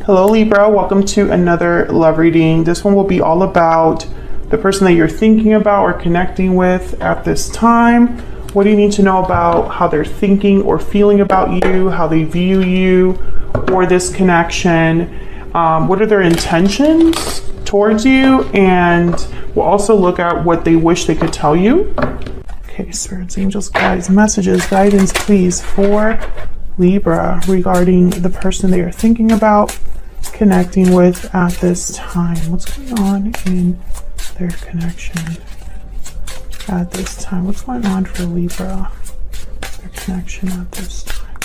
Hello Libra, welcome to another love reading. This one will be all about the person that you're thinking about or connecting with at this time. What do you need to know about how they're thinking or feeling about you, how they view you or this connection? What are their intentions towards you? And we'll also look at what they wish they could tell you. Okay, spirits, angels, guides, messages, guidance, please, for Libra regarding the person they are thinking about, connecting with at this time. What's going on in their connection at this time? What's going on for Libra, their connection at this time?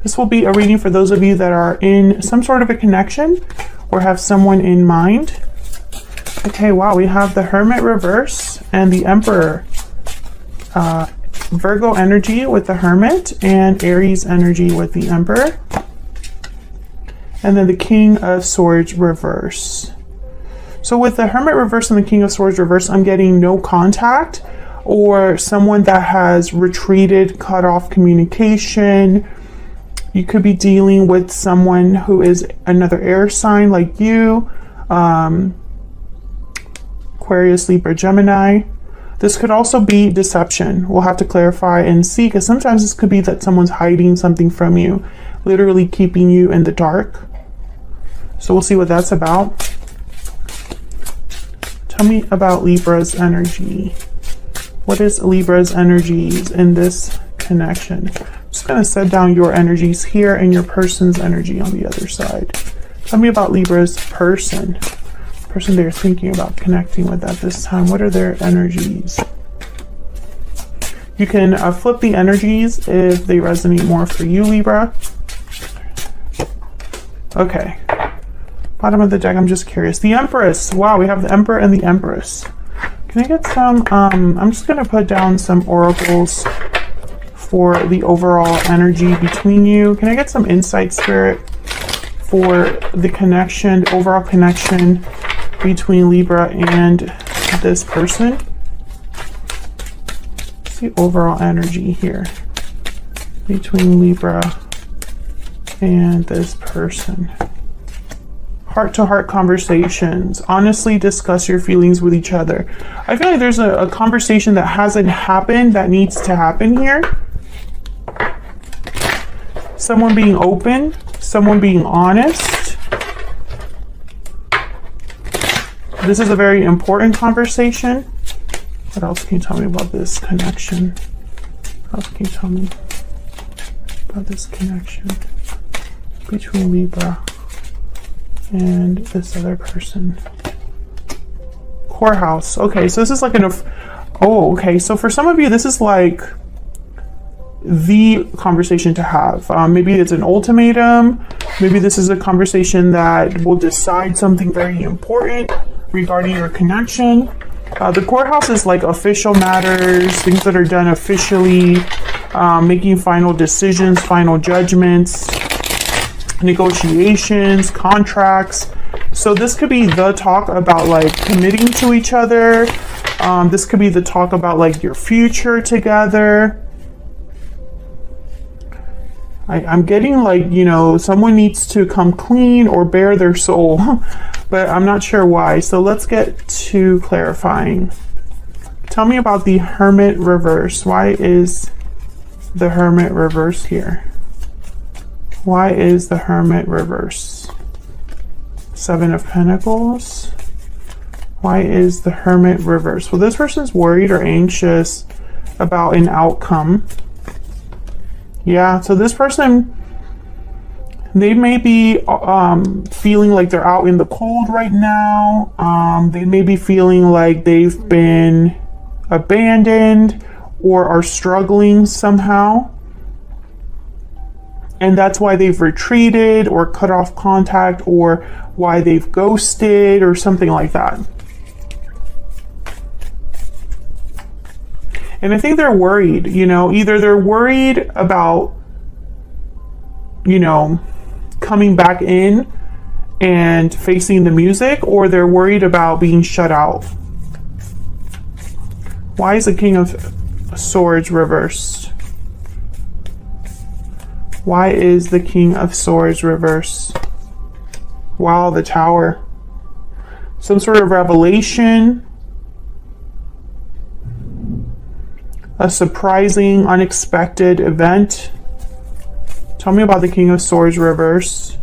This will be a reading for those of you that are in some sort of a connection or have someone in mind. Okay, wow, we have the Hermit reverse and the Emperor. Virgo energy with the Hermit and Aries energy with the Emperor. And then the King of Swords reverse. So with the Hermit reverse and the King of Swords reverse, I'm getting no contact or someone that has retreated, cut off communication. You could be dealing with someone who is another air sign like you, Aquarius, Libra, Gemini. This could also be deception. We'll have to clarify and see, because sometimes this could be that someone's hiding something from you, literally keeping you in the dark. So we'll see what that's about. Tell me about Libra's energy. What is Libra's energies in this connection? I'm just going to set down your energies here and your person's energy on the other side. Tell me about Libra's person they're thinking about connecting with at this time. What are their energies? You can flip the energies if they resonate more for you, Libra. Okay. Bottom of the deck, I'm just curious. The Empress. Wow, we have the Emperor and the Empress. Can I get some, I'm just going to put down some oracles for the overall energy between you. Can I get some insight, Spirit, for the connection, the overall connection between Libra and this person? What's the overall energy here between Libra and this person? Heart-to-heart conversations. Honestly discuss your feelings with each other. I feel like there's a conversation that hasn't happened that needs to happen here. Someone being open, someone being honest. This is a very important conversation. What else can you tell me about this connection? What else can you tell me about this connection between Libra and this other person? Core house. Okay, so this is like okay. So for some of you, this is like the conversation to have. Maybe it's an ultimatum. Maybe this is a conversation that will decide something very important regarding your connection. The courthouse is like official matters, things that are done officially, making final decisions, final judgments, negotiations, contracts. So this could be the talk about like committing to each other. This could be the talk about like your future together. I'm getting like, you know, someone needs to come clean or bare their soul, but I'm not sure why. So let's get to clarifying. Tell me about the Hermit reverse. Why is the Hermit reverse here? Why is the Hermit reverse? Seven of Pentacles. Why is the Hermit reverse? Well, this person's worried or anxious about an outcome. Yeah, so this person, they may be feeling like they're out in the cold right now. They may be feeling like they've been abandoned or are struggling somehow. And that's why they've retreated or cut off contact, or why they've ghosted or something like that. And I think they're worried, you know, either they're worried about, you know, coming back in and facing the music, or they're worried about being shut out. Why is the King of Swords reversed? Why is the King of Swords reversed? Wow, the Tower. Some sort of revelation. A surprising, unexpected event. Tell me about the King of Swords reverse.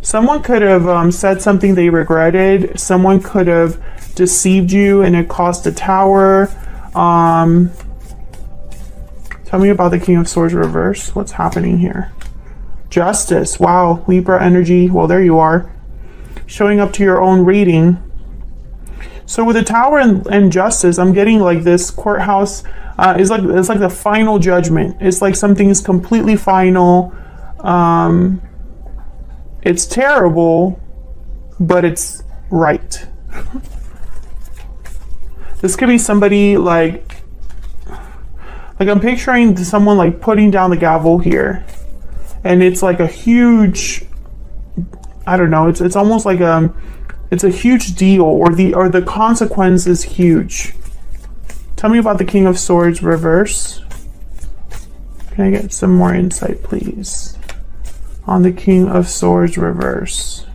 Someone could have said something they regretted. Someone could have deceived you and it cost a tower. Tell me about the King of Swords reverse. What's happening here? Justice. Wow, Libra energy. Well, there you are. Showing up to your own reading. So with the Tower and Justice, I'm getting like this courthouse it's like the final judgment. It's like something is completely final. It's terrible, but it's right. This could be somebody like I'm picturing someone like putting down the gavel here, and it's like a huge, I don't know, it's almost like it's a huge deal, or the consequence is huge. Tell me about the King of Swords reverse. Can I get some more insight, please, on the King of Swords reverse?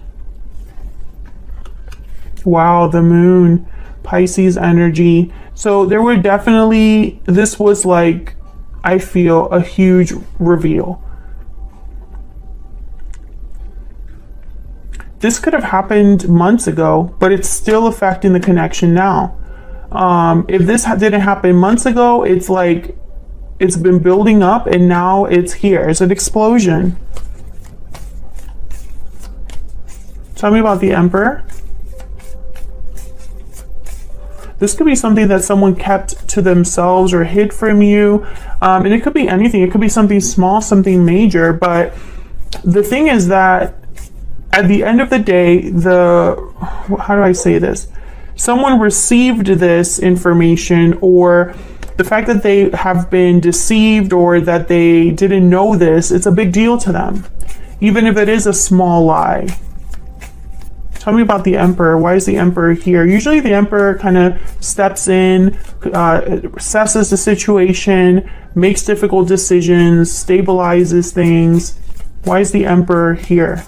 Wow, the Moon, Pisces energy. So there were definitely, this was like, I feel, a huge reveal. This could have happened months ago, but it's still affecting the connection now. If this didn't happen months ago, it's like it's been building up and now it's here. It's an explosion. Tell me about the Emperor. This could be something that someone kept to themselves or hid from you. And it could be anything. It could be something small, something major. But the thing is that at the end of the day, how do I say this? Someone received this information, or the fact that they have been deceived or that they didn't know this, it's a big deal to them, even if it is a small lie. Tell me about the Emperor. Why is the Emperor here? Usually the Emperor kind of steps in, assesses the situation, makes difficult decisions, stabilizes things. Why is the Emperor here?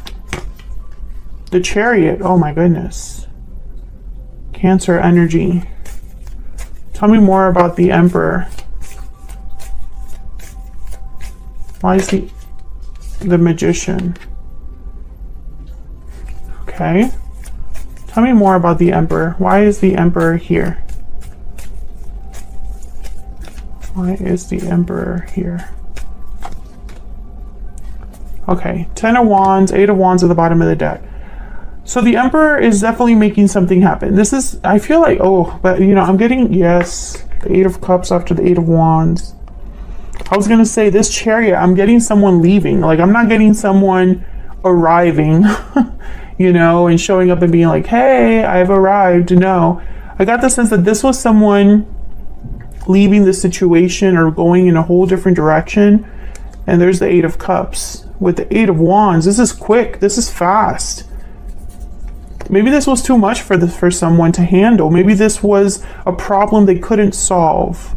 The Chariot. Oh my goodness. Cancer energy. Tell me more about the Emperor. Why is the Magician? Okay. Tell me more about the Emperor. Why is the Emperor here? Why is the Emperor here? Okay, 10 of Wands, 8 of Wands at the bottom of the deck. So the Emperor is definitely making something happen. This is, I feel like, oh, but you know, I'm getting, yes, the 8 of Cups after the 8 of Wands. I was going to say this Chariot, I'm getting someone leaving. Like, I'm not getting someone arriving, you know, and showing up and being like, hey, I've arrived. No, I got the sense that this was someone leaving the situation or going in a whole different direction. And there's the 8 of Cups with the 8 of Wands. This is quick. This is fast. Maybe this was too much for someone to handle. Maybe this was a problem they couldn't solve.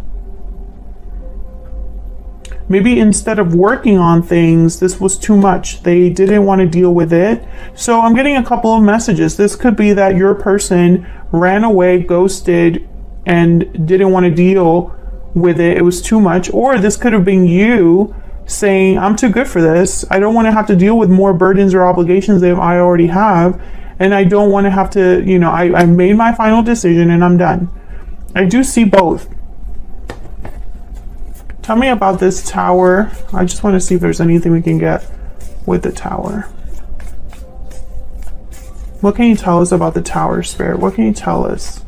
Maybe instead of working on things, this was too much. They didn't want to deal with it. So I'm getting a couple of messages. This could be that your person ran away, ghosted, and didn't want to deal with it. It was too much. Or this could have been you saying, I'm too good for this. I don't want to have to deal with more burdens or obligations that I already have. And I don't want to have to, you know, I made my final decision and I'm done. I do see both. Tell me about this Tower. I just want to see if there's anything we can get with the Tower. What can you tell us about the Tower, Spirit? What can you tell us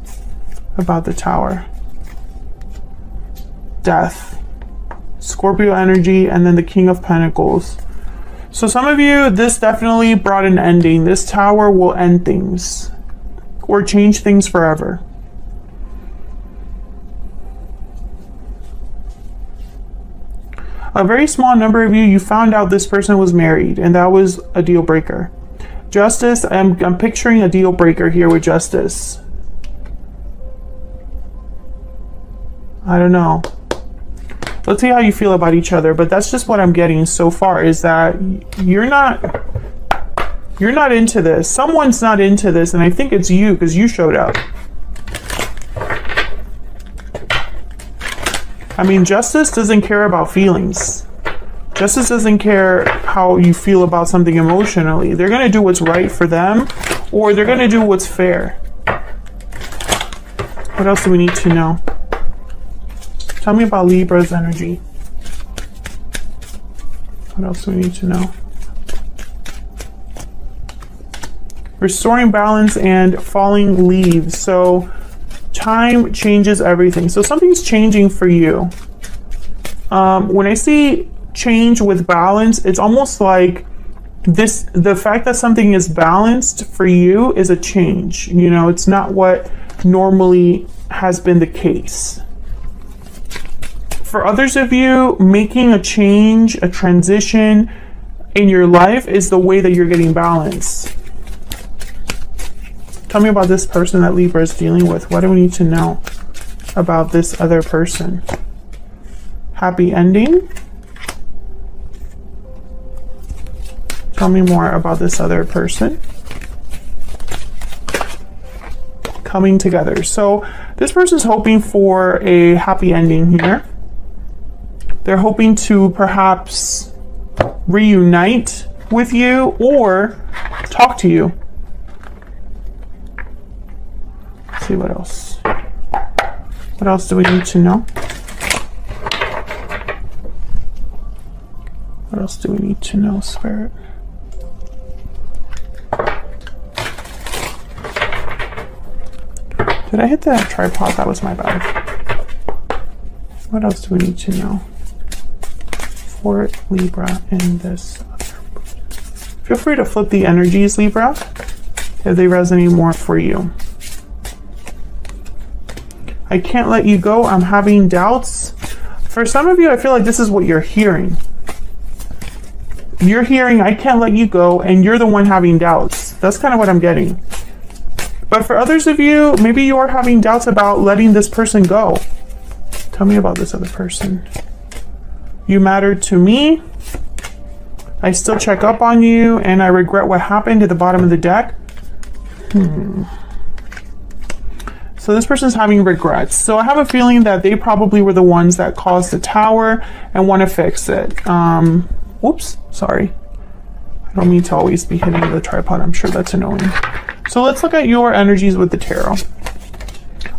about the Tower? Death. Scorpio energy, and then the King of Pentacles. So some of you, this definitely brought an ending. This Tower will end things or change things forever. A very small number of you found out this person was married, and that was a deal breaker. Justice, I'm picturing a deal breaker here with Justice. I don't know. Let's see how you feel about each other, but that's just what I'm getting so far, is that you're not You're not into this. Someone's not into this, and I think it's you because you showed up. I mean, justice doesn't care about feelings. Justice doesn't care how you feel about something emotionally. They're going to do what's right for them, or they're going to do what's fair. What else do we need to know? Tell me about Libra's energy. What else do we need to know? Restoring balance and falling leaves. So time changes everything. So something's changing for you. When I see change with balance, it's almost like the fact that something is balanced for you is a change. You know, it's not what normally has been the case. For others of you, making a change, a transition in your life is the way that you're getting balance. Tell me about this person that Libra is dealing with. What do we need to know about this other person? Happy ending? Tell me more about this other person. Coming together. So this person's hoping for a happy ending here. They're hoping to perhaps reunite with you or talk to you. Let's see what else. What else do we need to know? What else do we need to know, Spirit? Did I hit that tripod? That was my bad. What else do we need to know for Libra in this other? Feel free to flip the energies, Libra, if they resonate more for you. I can't let you go. I'm having doubts. For some of you, I feel like this is what you're hearing. You're hearing, I can't let you go, and you're the one having doubts. That's kind of what I'm getting. But for others of you, maybe you are having doubts about letting this person go. Tell me about this other person. You mattered to me. I still check up on you, and I regret what happened at the bottom of the deck. So this person's having regrets. So I have a feeling that they probably were the ones that caused the tower and want to fix it. Whoops, sorry. I don't mean to always be hitting the tripod. I'm sure that's annoying. So let's look at your energies with the tarot.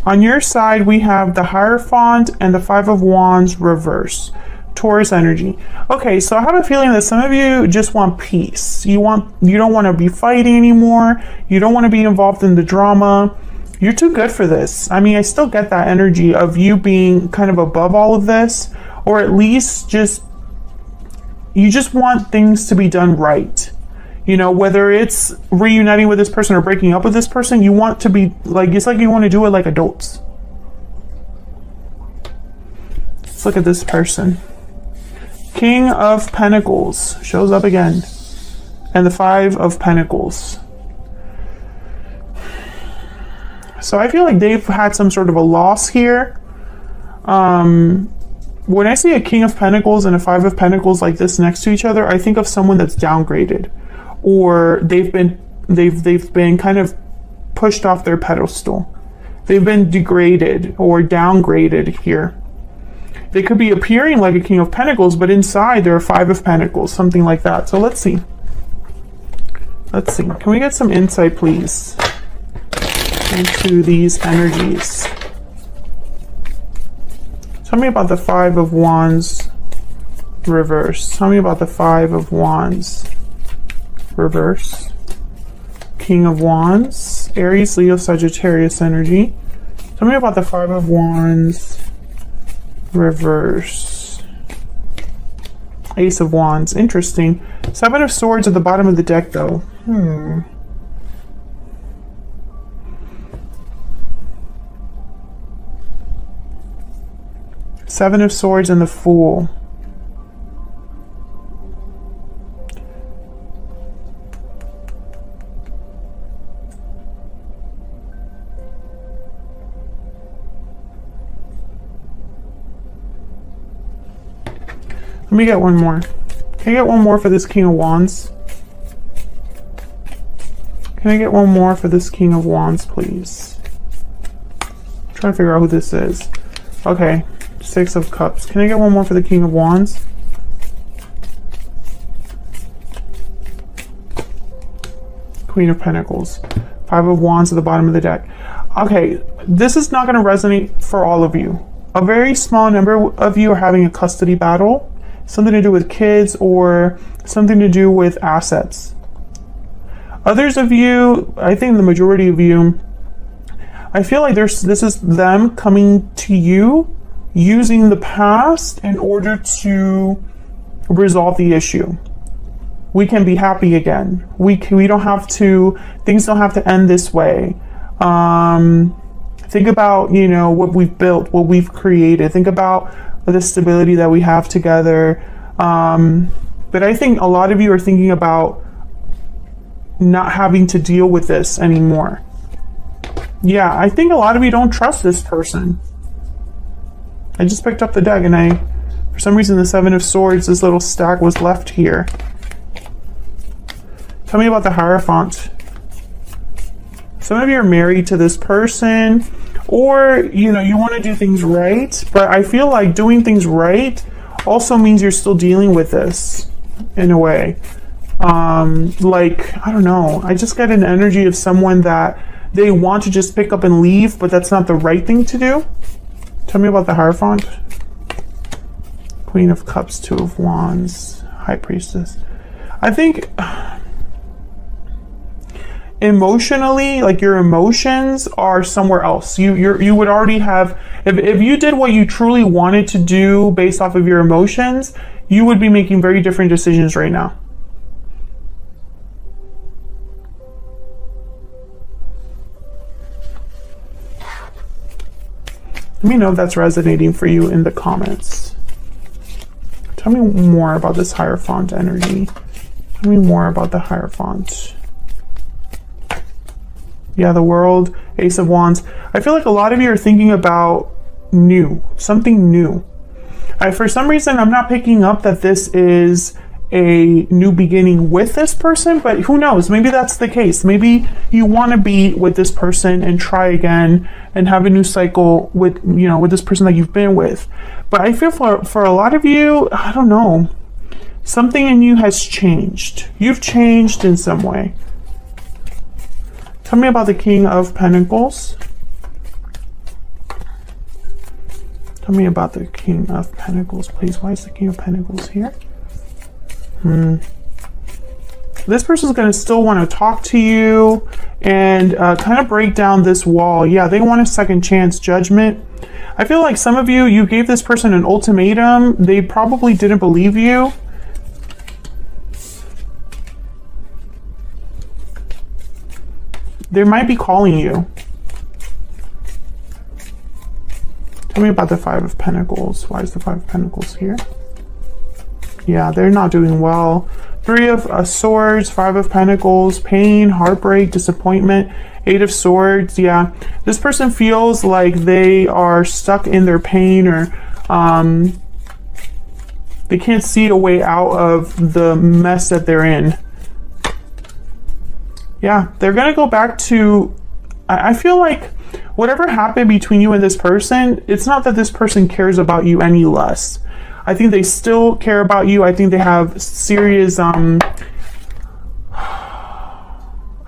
On your side, we have the Hierophant and the Five of Wands reverse. Taurus energy. Okay, so I have a feeling that some of you just want peace. You don't want to be fighting anymore. You don't want to be involved in the drama. You're too good for this. I mean, I still get that energy of you being kind of above all of this, or at least you just want things to be done right. You know, whether it's reuniting with this person or breaking up with this person, you want to be like, it's like you want to do it like adults. Let's look at this person. King of Pentacles shows up again. And the Five of Pentacles. So I feel like they've had some sort of a loss here. When I see a King of Pentacles and a Five of Pentacles like this next to each other, I think of someone that's downgraded, or they've been kind of pushed off their pedestal. They've been degraded or downgraded here. They could be appearing like a King of Pentacles, but inside they're a Five of Pentacles, something like that. So let's see. Let's see. Can we get some insight, please, into these energies? Tell me about the Five of Wands reverse. Tell me about the Five of Wands reverse. King of Wands, Aries, Leo, Sagittarius energy. Tell me about the Five of Wands reverse. Ace of Wands. Interesting. Seven of Swords at the bottom of the deck, though. Seven of Swords and the Fool. Let me get one more. Can I get one more for this King of Wands? Can I get one more for this King of Wands, please? I'm trying to figure out who this is. Okay, 6 of Cups. Can I get one more for the King of Wands? Queen of Pentacles. 5 of Wands at the bottom of the deck. Okay, this is not going to resonate for all of you. A very small number of you are having a custody battle. Something to do with kids or something to do with assets. Others of you, I think the majority of you, I feel like this is them coming to you using the past in order to resolve the issue. We can be happy again. We don't have to, things don't have to end this way. Think about, you know, what we've built, what we've created. Think about the stability that we have together. But I think a lot of you are thinking about not having to deal with this anymore. Yeah, I think a lot of you don't trust this person. I just picked up the deck and for some reason, the 7 of Swords, this little stack was left here. Tell me about the Hierophant. Some of you are married to this person, or, you know, you want to do things right, but I feel like doing things right also means you're still dealing with this in a way. Like, I don't know, I just get an energy of someone that they want to just pick up and leave, but that's not the right thing to do. Tell me about the Hierophant. Queen of Cups, 2 of Wands, High Priestess. I think emotionally, like, your emotions are somewhere else. You would already have, if you did what you truly wanted to do based off of your emotions, you would be making very different decisions right now. Let me know if that's resonating for you in the comments. Tell me more about this Hierophant energy. Tell me more about the Hierophant. Yeah, the World, Ace of Wands. I feel like a lot of you are thinking about new, something new. For some reason, I'm not picking up that this is a new beginning with this person, but who knows? Maybe that's the case. Maybe you want to be with this person and try again and have a new cycle with, you know, with this person that you've been with. But I feel for a lot of you, I don't know, something in you has changed. You've changed in some way. Tell me about the King of Pentacles. Tell me about the King of Pentacles, please. Why is the King of Pentacles here? This person's going to still want to talk to you and kind of break down this wall. Yeah, they want a second chance, judgment. I feel like some of you, you gave this person an ultimatum. They probably didn't believe you. They might be calling you. Tell me about the 5 of Pentacles. Why is the 5 of Pentacles here? Yeah, they're not doing well. 3 of Swords, 5 of Pentacles, pain, heartbreak, disappointment, 8 of Swords. Yeah, this person feels like they are stuck in their pain, or they can't see a way out of the mess that they're in. Yeah, they're going to go back to, I feel like whatever happened between you and this person, it's not that this person cares about you any less. I think they still care about you. I think they have serious, I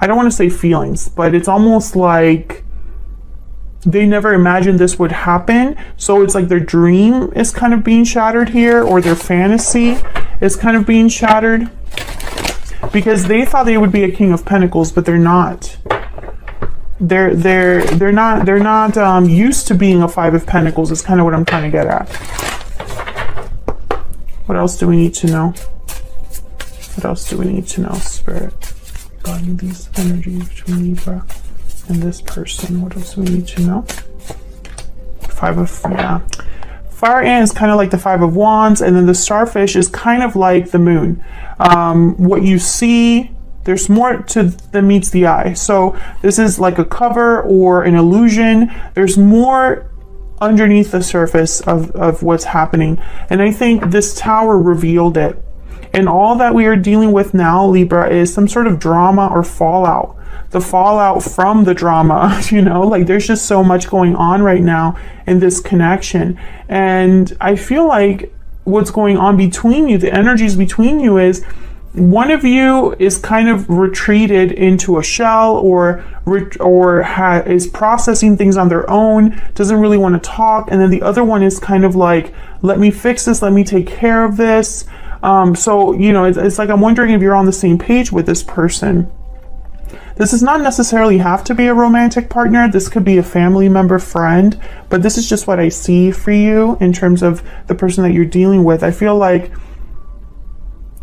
don't want to say feelings, but it's almost like they never imagined this would happen. So it's like their dream is kind of being shattered here, or their fantasy is kind of being shattered, because they thought they would be a King of Pentacles, but they're not. They're not used to being a 5 of Pentacles. Is kind of what I'm trying to get at. What else do we need to know? What else do we need to know, Spirit, regarding these energies between Libra and this person? What else do we need to know? 5 of, yeah. Fire Ant is kind of like the 5 of Wands, and then the Starfish is kind of like the Moon. What you see, there's more to than meets the eye. So this is like a cover or an illusion. There's more underneath the surface of what's happening. And I think this Tower revealed it. And all that we are dealing with now, Libra, is some sort of drama or fallout. the fallout from the drama, you know, like there's just so much going on right now in this connection. And I feel like what's going on between you, the energies between you, is one of you is kind of retreated into a shell, or is processing things on their own, doesn't really want to talk, and then the other one is kind of like, let me fix this, let me take care of this. So, you know, it's like I'm wondering if you're on the same page with this person. This does not necessarily have to be a romantic partner. This could be a family member, friend, but this is just what I see for you in terms of the person that you're dealing with. I feel like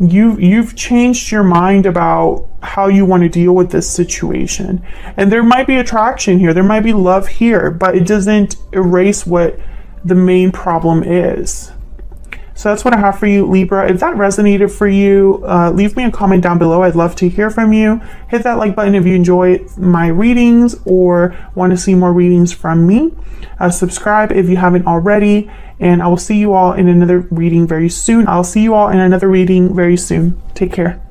you've changed your mind about how you want to deal with this situation. And there might be attraction here, there might be love here, but it doesn't erase what the main problem is. So that's what I have for you, Libra. If that resonated for you, leave me a comment down below. I'd love to hear from you. Hit that like button if you enjoy my readings or want to see more readings from me. Subscribe if you haven't already, and I will see you all in another reading very soon. Take care.